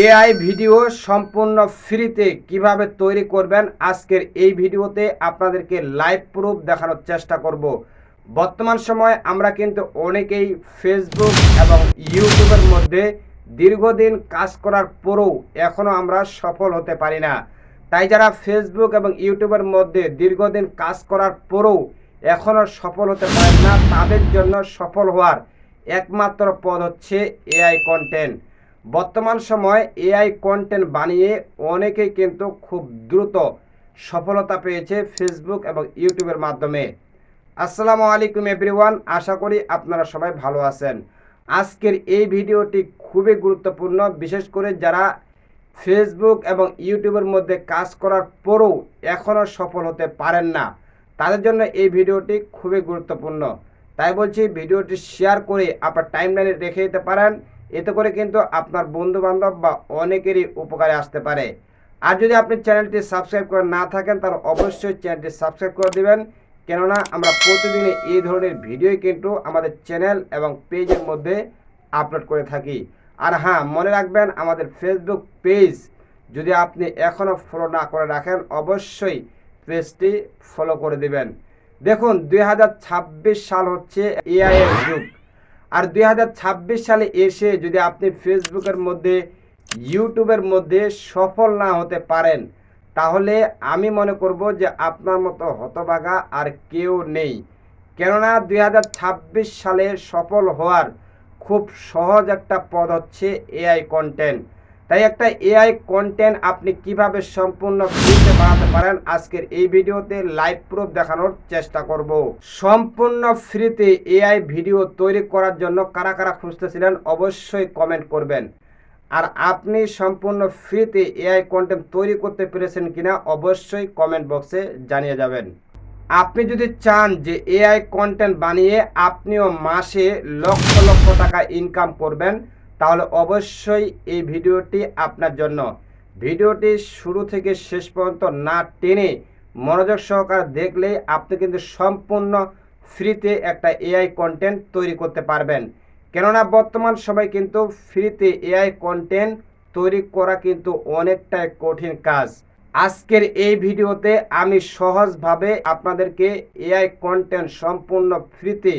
AI video সম্পূর্ণ ফ্রিতে কিভাবে তৈরি করবেন আজকের এই ভিডিওতে আপনাদেরকে লাইভ প্রুফ দেখানোর চেষ্টা করব। বর্তমান সময়ে আমরা কিন্তু অনেকেই ফেসবুক এবং ইউটিউবের মধ্যে দীর্ঘদিন কাজ করার পরেও এখনও আমরা সফল হতে পারি না। তাই যারা ফেসবুক এবং ইউটিউবের মধ্যে দীর্ঘদিন কাজ করার পরেও এখনও সফল হতে পারেন না, তাদের জন্য সফল হওয়ার একমাত্র পথ হচ্ছে এআই কন্টেন্ট। বর্তমান সময় এআই কন্টেন্ট বানিয়ে অনেকেই কিন্তু খুব দ্রুত সফলতা পেয়েছে ফেসবুক এবং ইউটিউবের মাধ্যমে। আসসালামু আলাইকুম এভরিওয়ান, আশা করি আপনারা সবাই ভালো আছেন। আজকের এই ভিডিওটি খুবই গুরুত্বপূর্ণ, বিশেষ করে যারা ফেসবুক এবং ইউটিউবের মধ্যে কাজ করার পরেও এখনও সফল হতে পারেন না, তাদের জন্য এই ভিডিওটি খুবই গুরুত্বপূর্ণ। তাই বলছি, ভিডিওটি শেয়ার করে আপনার টাইমলাইনে রেখে দিতে পারেন, এতে করে কিন্তু আপনার বন্ধুবান্ধব বা অনেকেরই উপকারে আসতে পারে। আর যদি আপনি চ্যানেলটি সাবস্ক্রাইব করে না থাকেন তাহলে অবশ্যই চ্যানেলটি সাবস্ক্রাইব করে দেবেন, কেননা আমরা প্রতিদিনে এই ধরনের ভিডিওই কিন্তু আমাদের চ্যানেল এবং পেজের মধ্যে আপলোড করে থাকি। আর হ্যাঁ, মনে রাখবেন, আমাদের ফেসবুক পেজ যদি আপনি এখনও ফলো না করে রাখেন অবশ্যই পেজটি ফলো করে দেবেন। দেখুন, 2026 সাল হচ্ছে এআই এর যুগ। আর 2026 সালে এসে যদি আপনি ফেসবুকের মধ্যে ইউটিউবের মধ্যে সফল না হতে পারেন, তাহলে আমি মনে করব যে আপনার মতো হতভাগা আর কেউ নেই। কেননা 2026 সালে সফল হওয়ার খুব সহজ একটা পথ হচ্ছে এআই কন্টেন্ট। তাই একটা এআই কন্টেন্ট আপনি কিভাবে সম্পূর্ণ ফ্রিতে বানাতে পারেন আজকের এই ভিডিওতে লাইভ প্রুফ দেখানোর চেষ্টা করব। সম্পূর্ণ ফ্রিতে এআই ভিডিও তৈরি করার জন্য কারা কারা খুঁজতেছিলেন অবশ্যই কমেন্ট করবেন। আর আপনি সম্পূর্ণ ফ্রিতে এআই কন্টেন্ট তৈরি করতে পেরেছেন কিনা অবশ্যই কমেন্ট বক্সে জানিয়ে যাবেন। আপনি যদি চান যে এআই কন্টেন্ট বানিয়ে আপনিও মাসে লক্ষ লক্ষ টাকা ইনকাম করবেন, তাহলে অবশ্যই এই ভিডিওটি আপনার জন্য। ভিডিওটি শুরু থেকে শেষ পর্যন্ত না টেনে মনোযোগ সহকারে দেখলে আপনি কিন্তু সম্পূর্ণ ফ্রিতে একটা এআই কন্টেন্ট তৈরি করতে পারবেন। কেননা বর্তমান সময় কিন্তু ফ্রিতে এআই কন্টেন্ট তৈরি করা কিন্তু অনেকটাই কঠিন কাজ। আজকের এই ভিডিওতে আমি সহজভাবে আপনাদেরকে এআই কন্টেন্ট সম্পূর্ণ ফ্রিতে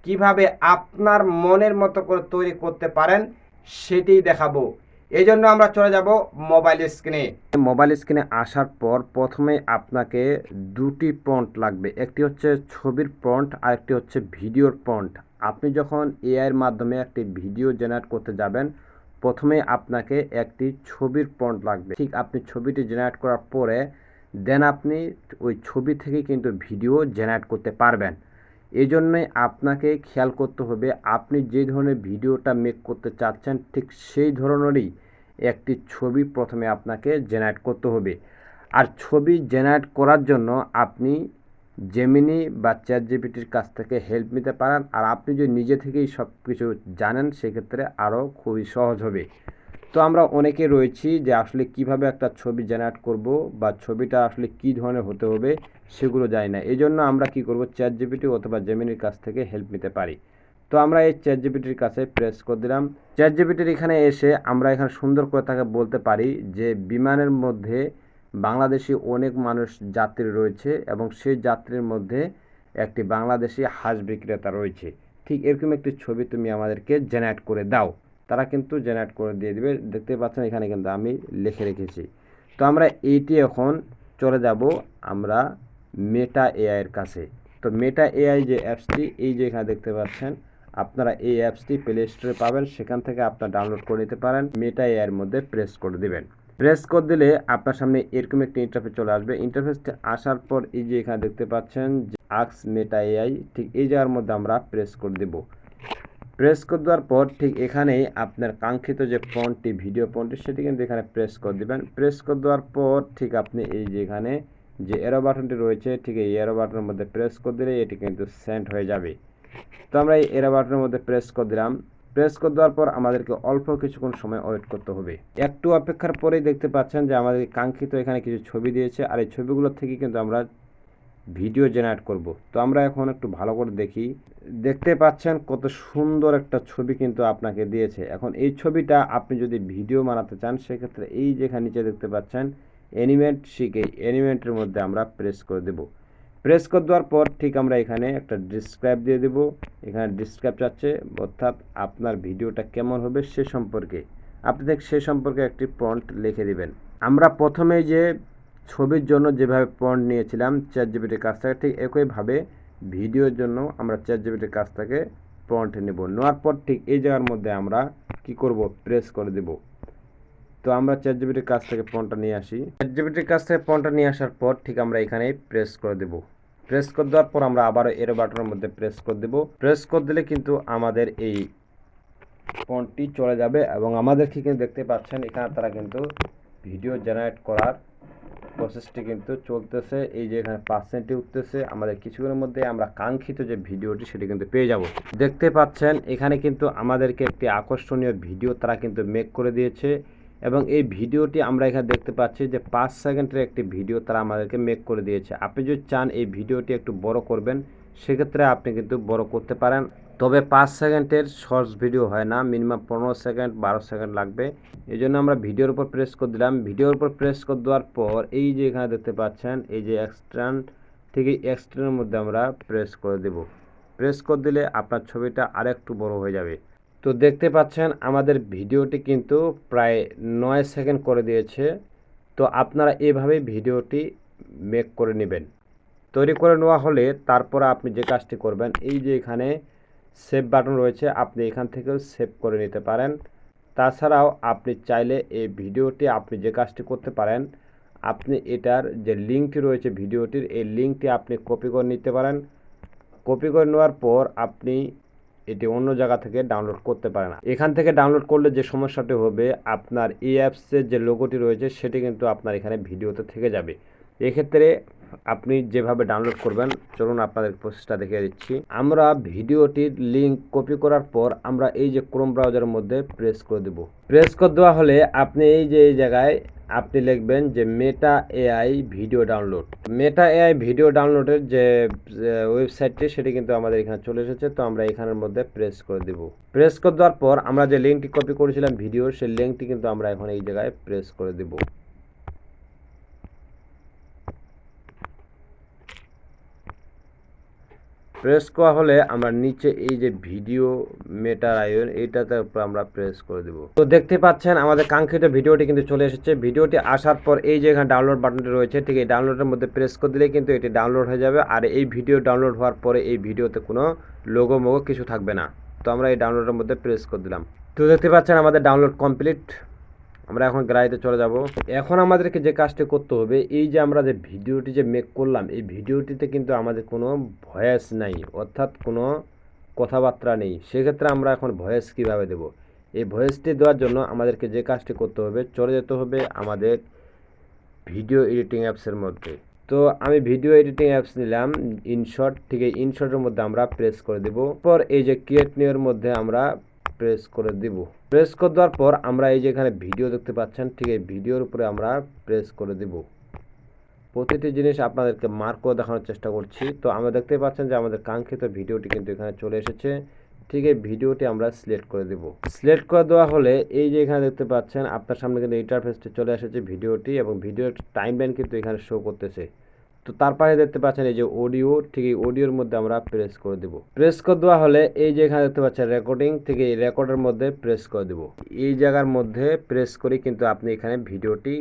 কিভাবে আপনার মনের মতো করে তৈরি করতে পারেন সেটাই দেখাবো। এই জন্য আমরা চলে যাব মোবাইল স্ক্রিনে। মোবাইল স্ক্রিনে আসার পর প্রথমে আপনাকে দুটি প্রম্পট লাগবে, একটি হচ্ছে ছবির প্রম্পট আর একটি হচ্ছে ভিডিওর প্রম্পট। আপনি যখন এআইয়ের মাধ্যমে একটি ভিডিও জেনারেট করতে যাবেন, প্রথমে আপনাকে একটি ছবির প্রম্পট লাগবে। ঠিক আপনি ছবিটি জেনারেট করার পরে দেন আপনি ওই ছবি থেকে কিন্তু ভিডিও জেনারেট করতে পারবেন। এই জন্যই আপনাকে খেয়াল করতে হবে আপনি যে ধরনের ভিডিওটা মেক করতে চাচ্ছেন ঠিক সেই ধরনেরই একটি ছবি প্রথমে আপনাকে জেনারেট করতে হবে। আর ছবি জেনারেট করার জন্য আপনি জেমিনি বা চ্যাটজিপিটির কাছ থেকে হেল্প নিতে পারেন। আর আপনি যদি নিজে থেকেই সব কিছু জানেন সেক্ষেত্রে আরও খুবই সহজ হবে। তো আমরা অনেকে রয়েছি যে আসলে কিভাবে একটা ছবি জেনারেট করব বা ছবিটা আসলে কি ধরনের হতে হবে সেগুলো জানি না। এই জন্য আমরা কি করব, চ্যাটজিপিটি অথবা জেমিনির কাছ থেকে হেল্প নিতে পারি। তো আমরা এই চ্যাটজিপিটির কাছে প্রেস করে দিলাম। চ্যাটজিপিটির এখানে এসে আমরা এখানে সুন্দর করে তাকে বলতে পারি যে বিমানের মধ্যে বাংলাদেশি অনেক মানুষ যাত্রী রয়েছে এবং সেই যাত্রীর মধ্যে একটি বাংলাদেশি হাঁস বিক্রেতা রয়েছে, ঠিক এরকম একটি ছবি তুমি আমাদেরকে জেনারেট করে দাও। তারা কিন্তু জেনারেট করে দিয়ে দিবে। দেখতে পাচ্ছেন এখানে কিন্তু আমি লিখে রেখেছি। তো আমরা এইটি এখন চলে যাব আমরা মেটা এআই এর কাছে। তো মেটা এআই যে অ্যাপসটি, এই যে এখানে দেখতে পাচ্ছেন, আপনারা এই অ্যাপসটি প্লে স্টোরে পাবেন, সেখান থেকে আপনারা ডাউনলোড করে নিতে পারেন। মেটা এআই এর মধ্যে প্রেস করে দিবেন। প্রেস করে দিলে আপনার সামনে এরকম একটি ইন্টারফেস চলে আসবে। ইন্টারফেসটি আসার পর এই যে এখানে দেখতে পাচ্ছেন যে আস্ক মেটা এআই, ঠিক এই জায়গার মধ্যে আমরা প্রেস করে দেব। প্রেস করে দেওয়ার পর ঠিক এখানেই আপনার কাঙ্ক্ষিত যে ফন্টটি, ভিডিও ফন্টটি, সেটি কিন্তু এখানে প্রেস করে দেবেন। প্রেস করে দেওয়ার পর ঠিক আপনি এই যে এখানে যে এরো বাটনটি রয়েছে, ঠিক এই এরো বাটনের মধ্যে প্রেস করে দিলে এটি কিন্তু সেন্ড হয়ে যাবে। তো আমরা এই এরো বাটনের মধ্যে প্রেস করে দিলাম। প্রেস করে দেওয়ার পর আমাদেরকে অল্প কিছুক্ষণ সময় ওয়েট করতে হবে। একটু অপেক্ষার পরেই দেখতে পাচ্ছেন যে আমাদের কাঙ্ক্ষিত এখানে কিছু ছবি দিয়েছে। আর এই ছবিগুলোর থেকে কিন্তু আমরা ভিডিও জেনারেট করব। তো আমরা এখন একটু ভালো করে দেখি। দেখতে পাচ্ছেন কত সুন্দর একটা ছবি কিন্তু আপনাকে দিয়েছে। এখন এই ছবিটা আপনি যদি ভিডিও বানাতে চান সেক্ষেত্রে এই যেখানে নিচে দেখতে পাচ্ছেন অ্যানিমেট শিখে অ্যানিমেটের মধ্যে আমরা প্রেস করে দেব। প্রেস করে দেওয়ার পর ঠিক আমরা এখানে একটা ডিসক্রাইব দিয়ে দেব। এখানে ডিসক্রাইব চাচ্ছে, অর্থাৎ আপনার ভিডিওটা কেমন হবে সে সম্পর্কে আপনি সে সম্পর্কে একটি প্রম্পট লিখে দিবেন। আমরা প্রথমেই যে ছবির জন্য যেভাবে প্রম্পট নিয়েছিলাম চ্যাটজিপিটির কাছ থেকে, ঠিক একইভাবে ভিডিওর জন্য আমরা চ্যাটজিপিটির কাছ থেকে প্রম্পট নেব। নেওয়ার পর ঠিক এই জায়গার মধ্যে আমরা কি করব, প্রেস করে দেব। তো আমরা চ্যাটজিপিটির কাছ থেকে প্রম্পটটা নিয়ে আসি। চ্যাটজিপিটির কাছ থেকে প্রম্পটটা নিয়ে আসার পর ঠিক আমরা এখানে প্রেস করে দেব। প্রেস করে দেওয়ার পর আমরা আবারও এরো বাটনের মধ্যে প্রেস করে দেব। প্রেস করে দিলে কিন্তু আমাদের এই প্রম্পটটি চলে যাবে এবং আমাদেরকে কিন্তু দেখতে পাচ্ছেন এখানে তারা কিন্তু ভিডিও জেনারেট করার প্রসেসটি কিন্তু চলতেছে। এই যে এখানে পার্সেন্টটি উঠতেছে, আমাদের কিছুক্ষণের মধ্যে আমরা কাঙ্ক্ষিত যে ভিডিওটি সেটি কিন্তু পেয়ে যাব। দেখতে পাচ্ছেন এখানে কিন্তু আমাদেরকে একটি আকর্ষণীয় ভিডিও তারা কিন্তু মেক করে দিয়েছে এবং এই ভিডিওটি আমরা এখানে দেখতে পাচ্ছি যে 5 সেকেন্ডের একটি ভিডিও তারা আমাদেরকে মেক করে দিয়েছে। আপনি যদি চান এই ভিডিওটি একটু বড় করবেন সেক্ষেত্রে আপনি কিন্তু বড় করতে পারেন, তবে 5 সেকেন্ডের শর্টস ভিডিও হয় না, মিনিমাম 15 সেকেন্ড 12 সেকেন্ড লাগবে। এই জন্য আমরা ভিডিওর উপর প্রেস করে দিলাম। ভিডিওর উপর প্রেস করে দেওয়ার পর এই যে এখানে দেখতে পাচ্ছেন এই যে এক্সট্রান্ড থেকে এক্সট্রানের মধ্যে আমরা প্রেস করে দেব। প্রেস করে দিলে আপনার ছবিটা আরেকটু বড় হয়ে যাবে। তো দেখতে পাচ্ছেন আমাদের ভিডিওটি কিন্তু প্রায় 9 সেকেন্ড করে দিয়েছে। তো আপনারা এভাবেই ভিডিওটি মেক করে নেবেন। তৈরি করে নেওয়া হলে তারপরে আপনি যে কাজটি করবেন, এই যে এখানে সেভ বাটন রয়েছে, আপনি এখান থেকেও সেভ করে নিতে পারেন। তাছাড়াও আপনি চাইলে এই ভিডিওটি আপনি যে কাজটি করতে পারেন, আপনি এটার যে লিঙ্কটি রয়েছে ভিডিওটির, এই লিঙ্কটি আপনি কপি করে নিতে পারেন। কপি করে নেওয়ার পর আপনি এটি অন্য জায়গা থেকে ডাউনলোড করতে পারেন। এখান থেকে ডাউনলোড করলে যে সমস্যাটি হবে, আপনার এই অ্যাপসের যে লোগোটি রয়েছে সেটি কিন্তু আপনার এখানে ভিডিওতে থেকে যাবে। এক্ষেত্রে আপনি যেভাবে ডাউনলোড করবেন, চলুন আপনাদের প্রসেসটা দেখিয়ে দিচ্ছি। আমরা ভিডিওটির লিঙ্ক কপি করার পর আমরা এই যে ক্রোম ব্রাউজারের মধ্যে প্রেস করে দেব। প্রেস করে দেওয়া হলে আপনি এই যে এই জায়গায় আপনি লিখবেন যে Meta AI video download. Meta AI video ডাউনলোডের যে ওয়েবসাইটটি সেটি কিন্তু আমাদের এখানে চলে এসেছে। তো আমরা এখানের মধ্যে প্রেস করে দেব। প্রেস করে দেওয়ার পর আমরা যে লিঙ্কটি কপি করেছিলাম ভিডিওর, সেই লিঙ্কটি কিন্তু আমরা এখন এই জায়গায় প্রেস করে দেব। প্রেস করা হলে আমরা নিচে এই যে ভিডিও মেটার আইকন, এইটাতে আমরা প্রেস করে দেব। তো দেখতে পাচ্ছেন আমাদের কাঙ্ক্ষিত ভিডিওটি কিন্তু চলে এসেছে। ভিডিওটি আসার পর এই যে এখানে ডাউনলোড বাটনটি রয়েছে, ঠিক এই ডাউনলোডের মধ্যে প্রেস করে দিলে কিন্তু এটি ডাউনলোড হয়ে যাবে। আর এই ভিডিও ডাউনলোড হওয়ার পরে এই ভিডিওতে কোনো লোগো মোগো কিছু থাকবে না। তো আমরা এই ডাউনলোডের মধ্যে প্রেস করে দিলাম। তো দেখতে পাচ্ছেন আমাদের ডাউনলোড কমপ্লিট। আমরা এখন গ্যালারিতে চলে যাব। এখন আমাদেরকে যে কাজটি করতে হবে, এই যে আমরা যে ভিডিওটি যে মেক করলাম, এই ভিডিওটিতে কিন্তু আমাদের কোনো ভয়েস নাই, অর্থাৎ কোনো কথাবার্তা নেই। সেক্ষেত্রে আমরা এখন ভয়েস কিভাবে দেব? এই ভয়েসটি দেওয়ার জন্য আমাদেরকে যে কাজটি করতে হবে, চলে যেতে হবে আমাদের ভিডিও এডিটিং অ্যাপসের মধ্যে। তো আমি ভিডিও এডিটিং অ্যাপস নিলাম ইনশট, ঠিক এই ইনশটের মধ্যে আমরা প্রেস করে দেব। পর এই যে ক্রিয়েট নিউর মধ্যে আমরা প্রেস করে দিব। প্রেস করে দেওয়ার পর আমরা এই যে এখানে ভিডিও দেখতে পাচ্ছেন, ঠিক এই ভিডিওর উপরে আমরা প্রেস করে দিব। প্রতিটি জিনিস আপনাদেরকে মার্ক করে দেখানোর চেষ্টা করছি। তো আমরা দেখতে পাচ্ছেন যে আমাদের কাঙ্ক্ষিত ভিডিওটি কিন্তু এখানে চলে এসেছে। ঠিক এই ভিডিওটি আমরা সিলেক্ট করে দেব। সিলেক্ট করে দেওয়া হলে এই যে এখানে দেখতে পাচ্ছেন আপনার সামনে কিন্তু ইন্টারফেসটি চলে এসেছে ভিডিওটি, এবং ভিডিওর টাইমলাইন কিন্তু এখানে শো করতেছে। তো তারপরে দেখতে পাচ্ছেন এই যে অডিও, ঠিক এই অডিওর মধ্যে আমরা প্রেস করে দেব। প্রেস করে দেওয়া হলে এই যে এখানে দেখতে পাচ্ছেন রেকর্ডিং, থেকে এই রেকর্ডের মধ্যে প্রেস করে দেব। এই জায়গার মধ্যে প্রেস করে কিন্তু আপনি এখানে ভিডিওটি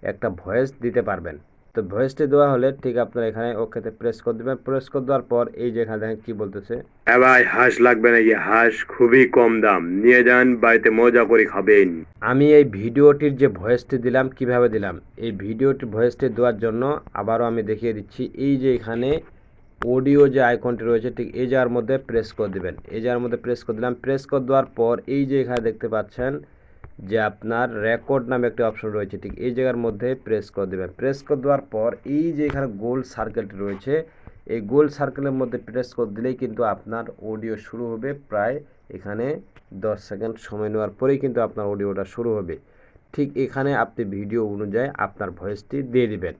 একটা ভয়েস দিতে পারবেন। তো ভয়েসটি দেওয়া হলে ঠিক আপনারা এখানে ওকেতে প্রেস করে দেবেন। প্রেস করে দেওয়ার পর এই যে এখানে দেখেন কি বলতেছে, হ্যাঁ ভাই, হাঁস লাগবে নাকি? হাঁস খুবই কম দাম, নিয়ে যান, বাড়িতে মজা করে খাবেন। আমি এই ভিডিওটির যে ভয়েসটি দিলাম কিভাবে দিলাম, এই ভিডিওটির ভয়েসটি দেওয়ার জন্য আবারও আমি দেখিয়ে দিচ্ছি। এই যে এখানে অডিও যে আইকনটি রয়েছে, ঠিক এই জায়গার মধ্যে প্রেস করে দেবেন। এই জায়গার মধ্যে প্রেস করে দিলাম। প্রেস করে দেওয়ার পর এই যে এখানে দেখতে পাচ্ছেন যে আপনার রেকর্ড নামে একটি অপশন রয়েছে, ঠিক এই জায়গার মধ্যে প্রেস করে দেবেন। প্রেস করে দেওয়ার পর এই যে এখানে গোল সার্কেলটি রয়েছে, এই গোল সার্কেলের মধ্যে প্রেস করে দিলেই কিন্তু আপনার অডিও শুরু হবে। প্রায় এখানে 10 সেকেন্ড সময় নেওয়ার পরেই কিন্তু আপনার অডিওটা শুরু হবে। ঠিক এখানে আপনি ভিডিও অনুযায়ী আপনার ভয়েসটি দিয়ে দিবেন।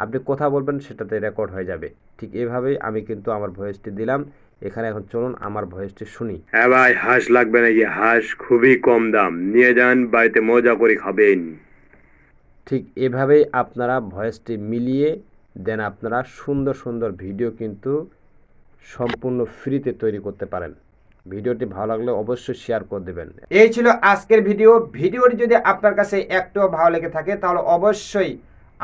আপনি কথা বলবেন সেটাতে রেকর্ড হয়ে যাবে। ঠিক এভাবেই আমি কিন্তু আমার ভয়েসটি দিলাম এখানে। এখন চলুন আমার ভয়েসটি শুনি। হ্যাঁ ভাই, হাঁস লাগবে নাকি? হাঁস খুবই কম দাম, নিয়ে যান, বাড়িতে মজা করে খাবেন। ঠিক এভাবেই আপনারা ভয়েসটি মিলিয়ে দেন আপনারা সুন্দর সুন্দর ভিডিও কিন্তু সম্পূর্ণ ফ্রিতে তৈরি করতে পারেন। ভিডিওটি ভালো লাগলে অবশ্যই শেয়ার করে দেবেন। এই ছিল আজকের ভিডিও। ভিডিওটি যদি আপনার কাছে একটুও ভালো লেগে থাকে তাহলে অবশ্যই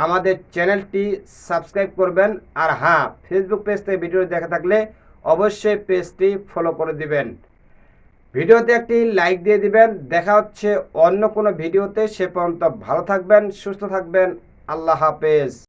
আমাদের চ্যানেলটি সাবস্ক্রাইব করবেন। আর হ্যাঁ, ফেসবুক পেজ থেকে ভিডিও দেখে থাকলে অবশ্যই পেজটি ফলো করে দিবেন। ভিডিওতে একটি লাইক দিয়ে দিবেন। দেখা হচ্ছে অন্য কোনো ভিডিওতে। সে পর্যন্ত ভালো থাকবেন, সুস্থ থাকবেন। আল্লাহ হাফেজ।